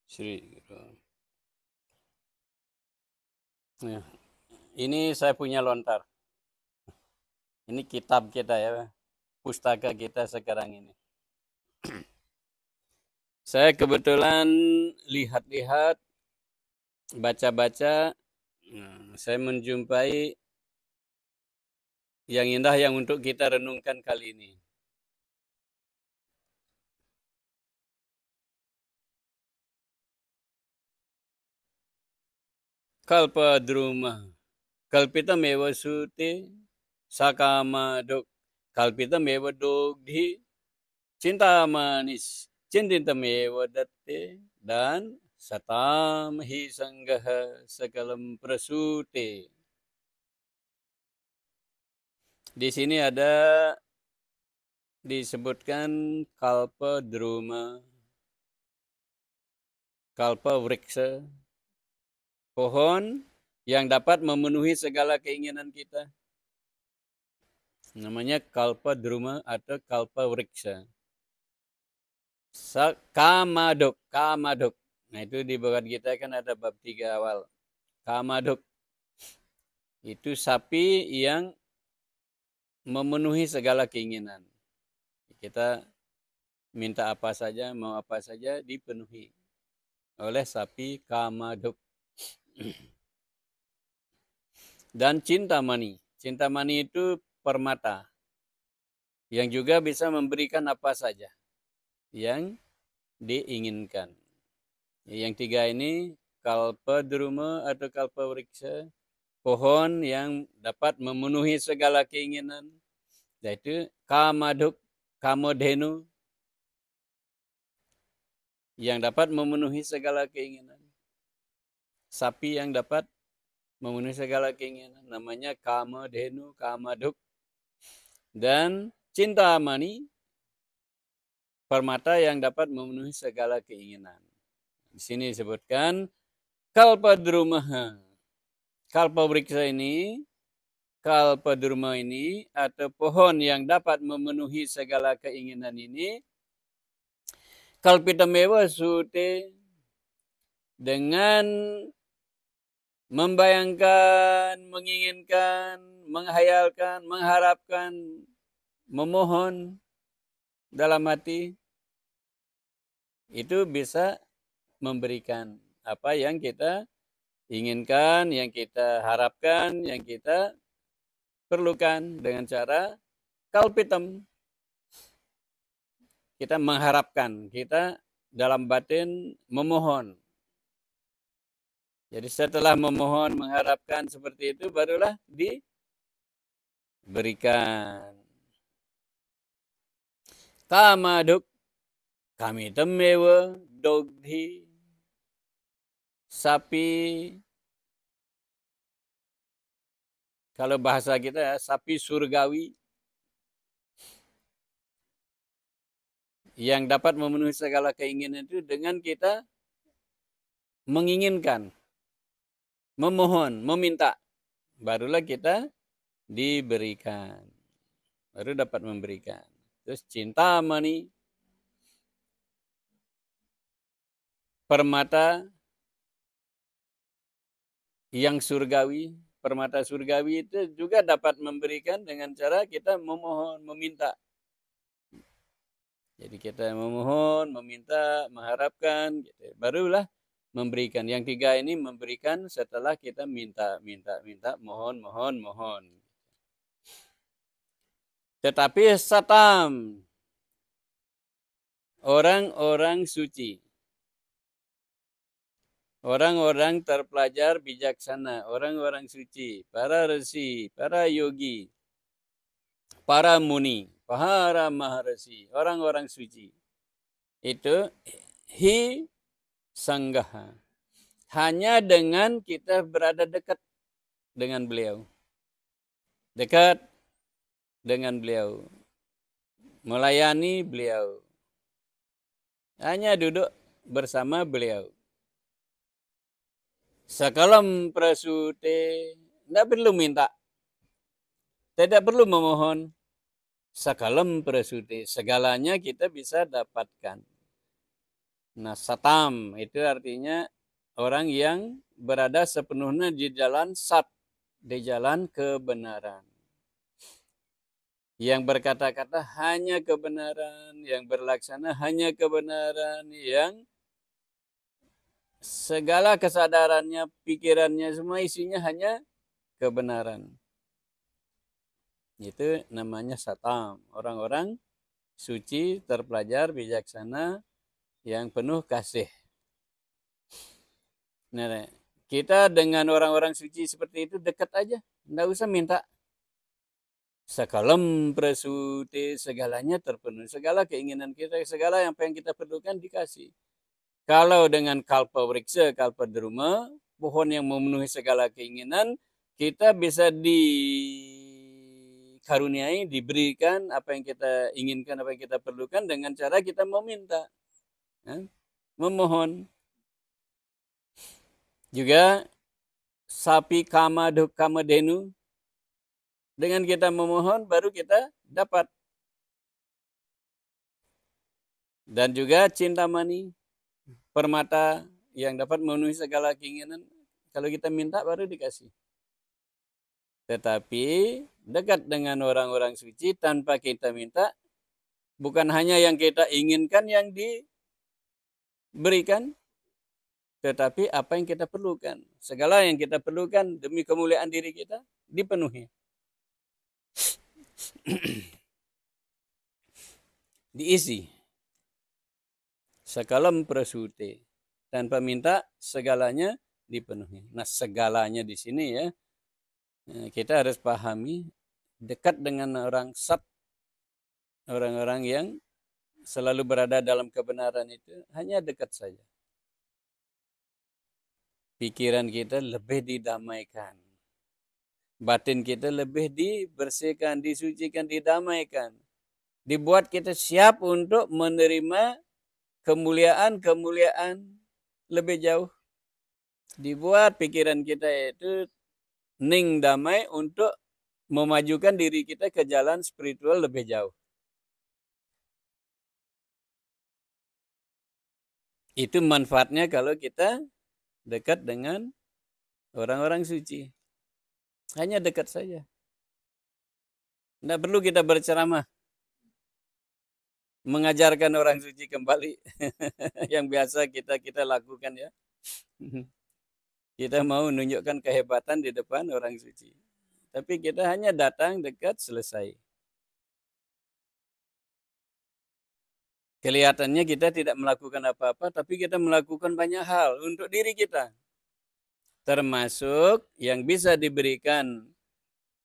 Sri. Ya. Ini saya punya lontar. Ini kitab kita ya, pustaka kita sekarang ini. Saya kebetulan lihat-lihat, baca-baca, saya menjumpai yang indah yang untuk kita renungkan kali ini. Kalpa druma, kalpita mewa sute, sakama dok, kalpita mewa dogdi, cinta manis, cinta mewa datte, dan satam hi sanggaha sakalam prasute. Di sini ada disebutkan kalpa druma, kalpa wriksa, pohon yang dapat memenuhi segala keinginan kita. Namanya kalpa druma atau kalpa wriksa. Kamadok, kamadok. Nah itu di bawah kita kan ada bab 3 awal. Kamadok. Itu sapi yang memenuhi segala keinginan. Kita minta apa saja, mau apa saja dipenuhi oleh sapi kamadok. Dan cinta mani. Cinta mani itu permata. Yang juga bisa memberikan apa saja yang diinginkan. Yang 3 ini kalpa druma atau kalpa wriksa, pohon yang dapat memenuhi segala keinginan, yaitu kamaduk, kamodhenu, yang dapat memenuhi segala keinginan. Sapi yang dapat memenuhi segala keinginan, namanya kamodhenu, kamaduk. Dan cinta mani, permata yang dapat memenuhi segala keinginan. Di sini disebutkan kalpa drumaha. Kalpa wriksa ini, kalpa druma ini, atau pohon yang dapat memenuhi segala keinginan ini, kalpita mewa sute, dengan membayangkan, menginginkan, menghayalkan, mengharapkan, memohon dalam hati, itu bisa memberikan apa yang kita inginkan, yang kita harapkan, yang kita perlukan dengan cara kalpitam. Kita mengharapkan, kita dalam batin memohon. Jadi setelah memohon, mengharapkan seperti itu, barulah diberikan. Kamaduk, kami temewa, dogdi, sapi, kalau bahasa kita ya, sapi surgawi, yang dapat memenuhi segala keinginan itu dengan kita menginginkan, memohon, meminta, barulah kita diberikan, baru dapat memberikan. Terus cinta mani, permata yang surgawi, permata surgawi itu juga dapat memberikan dengan cara kita memohon, meminta. Jadi kita memohon, meminta, mengharapkan, gitu. Barulah memberikan. Yang 3 ini memberikan setelah kita minta, mohon. Tetapi satam, orang-orang suci, orang-orang terpelajar bijaksana, orang-orang suci, para resi, para yogi, para muni, para maharesi, orang-orang suci, itu hi sanggaha. Hanya dengan kita berada dekat dengan beliau. Dekat dengan beliau. Melayani beliau. Hanya duduk bersama beliau. Sakalam prasute, tidak perlu minta. Tidak perlu memohon. Sakalam prasute, segalanya kita bisa dapatkan. Nah, satam itu artinya orang yang berada sepenuhnya di jalan sat, di jalan kebenaran. Yang berkata-kata hanya kebenaran, yang berlaksana hanya kebenaran, yang segala kesadarannya, pikirannya, semua isinya hanya kebenaran. Itu namanya satam. Orang-orang suci, terpelajar, bijaksana, yang penuh kasih. Nah, kita dengan orang-orang suci seperti itu dekat aja. Nggak usah minta. Sakalem prasuti, segalanya terpenuhi. Segala keinginan kita, segala yang pengen kita perlukan dikasih. Kalau dengan kalpa wriksa, kalpa druma, pohon yang memenuhi segala keinginan, kita bisa dikaruniai, diberikan apa yang kita inginkan, apa yang kita perlukan dengan cara kita meminta. Ya? Memohon. Juga sapi kama duk kama denu, dengan kita memohon baru kita dapat. Dan juga cinta mani, permata yang dapat memenuhi segala keinginan. Kalau kita minta baru dikasih. Tetapi dekat dengan orang-orang suci tanpa kita minta, bukan hanya yang kita inginkan yang diberikan, tetapi apa yang kita perlukan. Segala yang kita perlukan demi kemuliaan diri kita dipenuhi. Diisi. Sakalam prasute. Tanpa minta segalanya dipenuhi. Nah, segalanya di sini ya, kita harus pahami dekat dengan orang sat, orang-orang yang selalu berada dalam kebenaran itu hanya dekat saja. Pikiran kita lebih didamaikan. Batin kita lebih dibersihkan, disucikan, didamaikan. Dibuat kita siap untuk menerima kemuliaan-kemuliaan lebih jauh. Dibuat pikiran kita itu ning damai untuk memajukan diri kita ke jalan spiritual lebih jauh. Itu manfaatnya kalau kita dekat dengan orang-orang suci. Hanya dekat saja. Tidak perlu kita berceramah. Mengajarkan orang suci kembali. Yang biasa kita lakukan ya. Kita mau menunjukkan kehebatan di depan orang suci. Tapi kita hanya datang dekat selesai. Kelihatannya kita tidak melakukan apa-apa, tapi kita melakukan banyak hal untuk diri kita. Termasuk yang bisa diberikan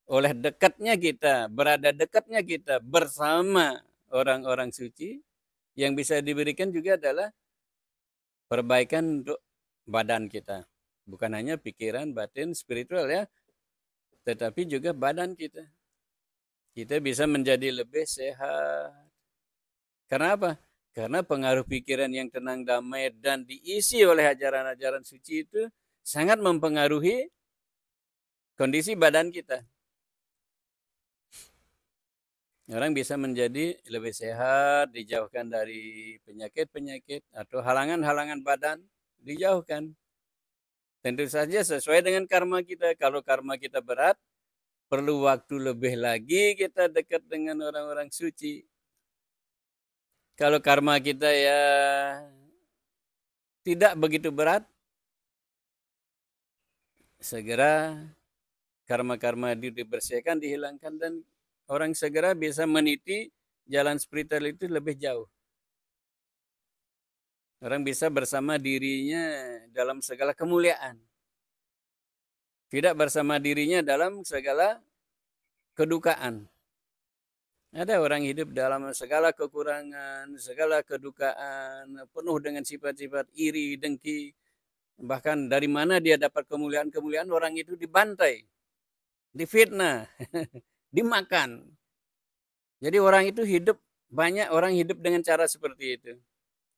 oleh dekatnya kita, berada dekatnya kita bersama orang-orang suci, yang bisa diberikan juga adalah perbaikan untuk badan kita. Bukan hanya pikiran, batin, spiritual ya, tetapi juga badan kita. Kita bisa menjadi lebih sehat. Karena apa? Karena pengaruh pikiran yang tenang, damai, dan diisi oleh ajaran-ajaran suci itu sangat mempengaruhi kondisi badan kita. Orang bisa menjadi lebih sehat, dijauhkan dari penyakit-penyakit atau halangan-halangan badan, dijauhkan. Tentu saja sesuai dengan karma kita. Kalau karma kita berat, perlu waktu lebih lagi kita dekat dengan orang-orang suci. Kalau karma kita ya tidak begitu berat, segera karma-karma dibersihkan, dihilangkan, dan orang segera bisa meniti jalan spiritual itu lebih jauh. Orang bisa bersama dirinya dalam segala kemuliaan. Tidak bersama dirinya dalam segala kedukaan. Ada orang hidup dalam segala kekurangan, segala kedukaan, penuh dengan sifat-sifat iri, dengki. Bahkan dari mana dia dapat kemuliaan-kemuliaan, orang itu dibantai, difitnah, dimakan. Jadi orang itu hidup, banyak orang hidup dengan cara seperti itu.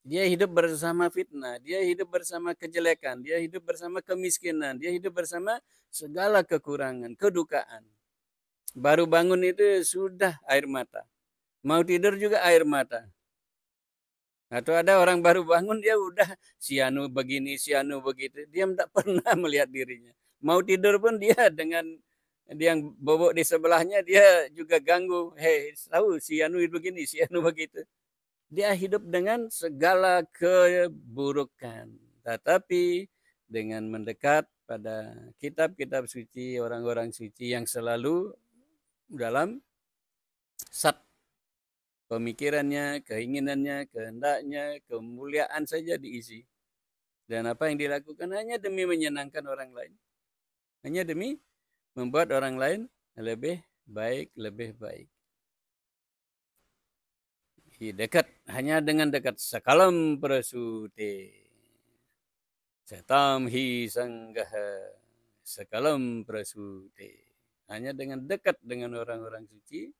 Dia hidup bersama fitnah, dia hidup bersama kejelekan, dia hidup bersama kemiskinan, dia hidup bersama segala kekurangan, kedukaan. Baru bangun itu sudah air mata. Mau tidur juga air mata. Atau ada orang baru bangun dia udah si anu begini, si anu begitu. Dia tidak pernah melihat dirinya. Mau tidur pun dia dengan dia yang bobok di sebelahnya dia juga ganggu. Hei, tahu si anu begini, si anu begitu. Dia hidup dengan segala keburukan. Tetapi dengan mendekat pada kitab-kitab suci, orang-orang suci yang selalu dalam sat pemikirannya, keinginannya, kehendaknya, kemuliaan saja diisi. Dan apa yang dilakukan hanya demi menyenangkan orang lain. Hanya demi membuat orang lain lebih baik, lebih baik. Dekat, hanya dengan dekat sakalam prasute. Satam hi sanggaha sakalam prasute. Hanya dengan dekat dengan orang-orang suci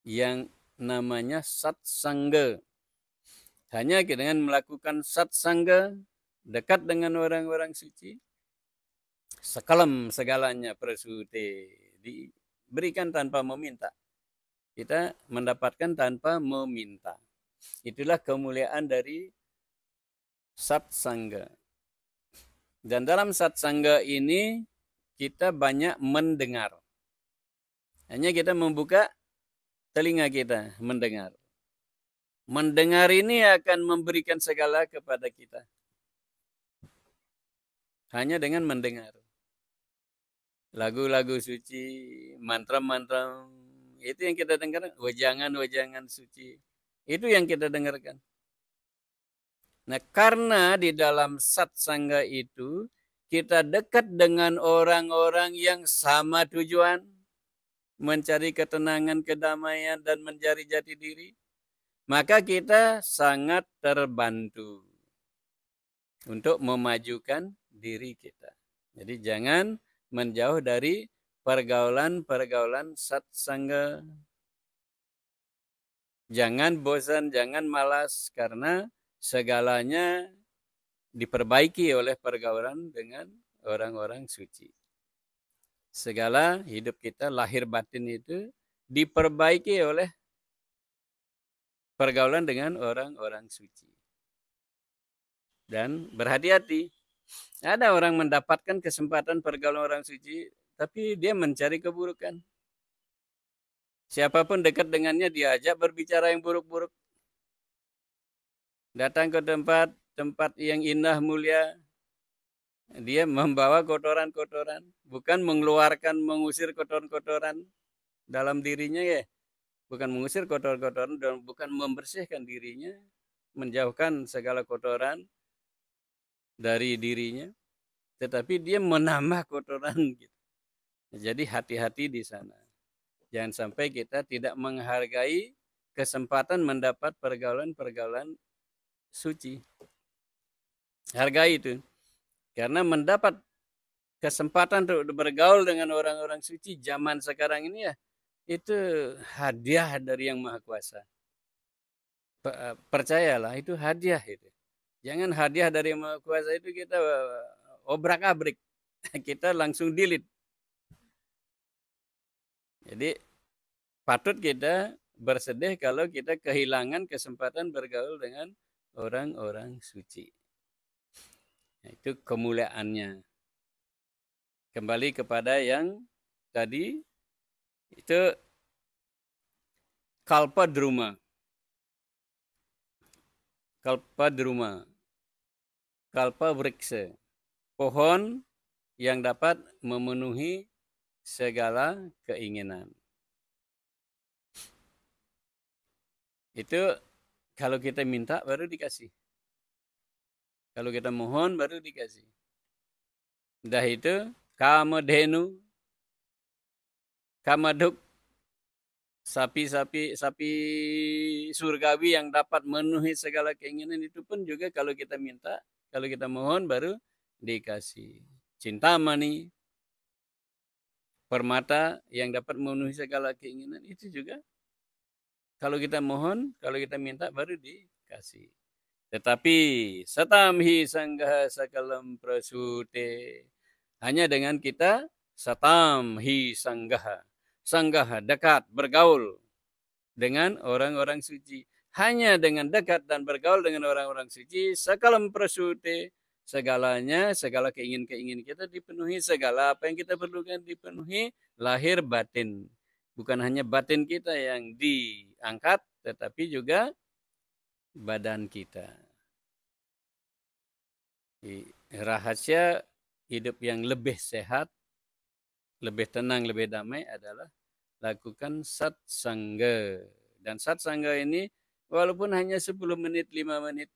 yang namanya satsangga. Hanya dengan melakukan satsangga, dekat dengan orang-orang suci, sekalam segalanya prasute diberikan tanpa meminta. Kita mendapatkan tanpa meminta. Itulah kemuliaan dari satsangga. Dan dalam satsangga ini kita banyak mendengar. Hanya kita membuka telinga kita mendengar. Mendengar ini akan memberikan segala kepada kita. Hanya dengan mendengar. Lagu-lagu suci, mantra-mantra, itu yang kita dengar, wejangan-wejangan suci. Itu yang kita dengarkan. Nah, karena di dalam satsangga itu, kita dekat dengan orang-orang yang sama tujuan, mencari ketenangan, kedamaian, dan mencari jati diri, maka kita sangat terbantu untuk memajukan diri kita. Jadi jangan menjauh dari pergaulan-pergaulan satsangga. Jangan bosan, jangan malas, karena segalanya diperbaiki oleh pergaulan dengan orang-orang suci. Segala hidup kita, lahir batin itu diperbaiki oleh pergaulan dengan orang-orang suci. Dan berhati-hati. Ada orang mendapatkan kesempatan pergaulan orang suci, tapi dia mencari keburukan. Siapapun dekat dengannya diajak berbicara yang buruk-buruk. Datang ke tempat yang indah mulia, dia membawa kotoran-kotoran, bukan mengeluarkan, mengusir kotoran-kotoran dalam dirinya ya. Bukan mengusir kotoran-kotoran dan bukan membersihkan dirinya, menjauhkan segala kotoran dari dirinya, tetapi dia menambah kotoran gitu. Jadi hati-hati di sana. Jangan sampai kita tidak menghargai kesempatan mendapat pergaulan-pergaulan suci. Hargai itu. Karena mendapat kesempatan untuk bergaul dengan orang-orang suci zaman sekarang ini ya, itu hadiah dari Yang Maha Kuasa. Percayalah, itu hadiah itu. Jangan hadiah dari Yang Maha Kuasa itu kita obrak-abrik. Kita langsung delete. Jadi patut kita bersedih kalau kita kehilangan kesempatan bergaul dengan orang-orang suci. Itu kemuliaannya. Kembali kepada yang tadi, itu kalpa druma. Kalpa druma. Kalpa vriksa. Pohon yang dapat memenuhi segala keinginan. Itu kalau kita minta baru dikasih. Kalau kita mohon baru dikasih. Dah itu kamadhenu, kamaduk, sapi surgawi yang dapat memenuhi segala keinginan itu pun juga kalau kita minta, kalau kita mohon baru dikasih. Cintamani, permata yang dapat memenuhi segala keinginan itu juga kalau kita mohon, kalau kita minta baru dikasih. Tetapi satamhi sanggaha sakalam prasute. Hanya dengan kita satamhi sanggaha. Sanggaha dekat, bergaul dengan orang-orang suci. hanya dengan dekat dan bergaul dengan orang-orang suci, sakalam prasuti, segalanya, segala keinginan-keinginan kita dipenuhi, segala apa yang kita perlukan dipenuhi, lahir batin. Bukan hanya batin kita yang diangkat, tetapi juga badan kita. Rahasia hidup yang lebih sehat, lebih tenang, lebih damai adalah lakukan satsanga. Dan satsanga ini walaupun hanya 10 menit, 5 menit.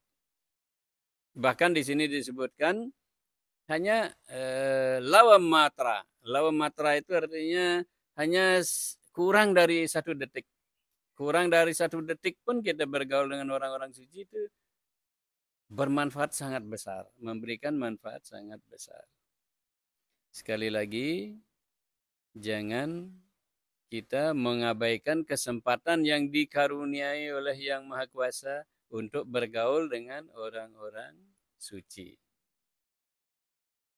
Bahkan di sini disebutkan hanya lawam matra. Lawam matra itu artinya hanya kurang dari 1 detik. Kurang dari 1 detik pun kita bergaul dengan orang-orang suci itu bermanfaat sangat besar. Memberikan manfaat sangat besar. Sekali lagi, jangan kita mengabaikan kesempatan yang dikaruniai oleh Yang Maha Kuasa untuk bergaul dengan orang-orang suci.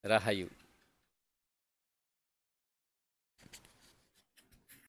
Rahayu.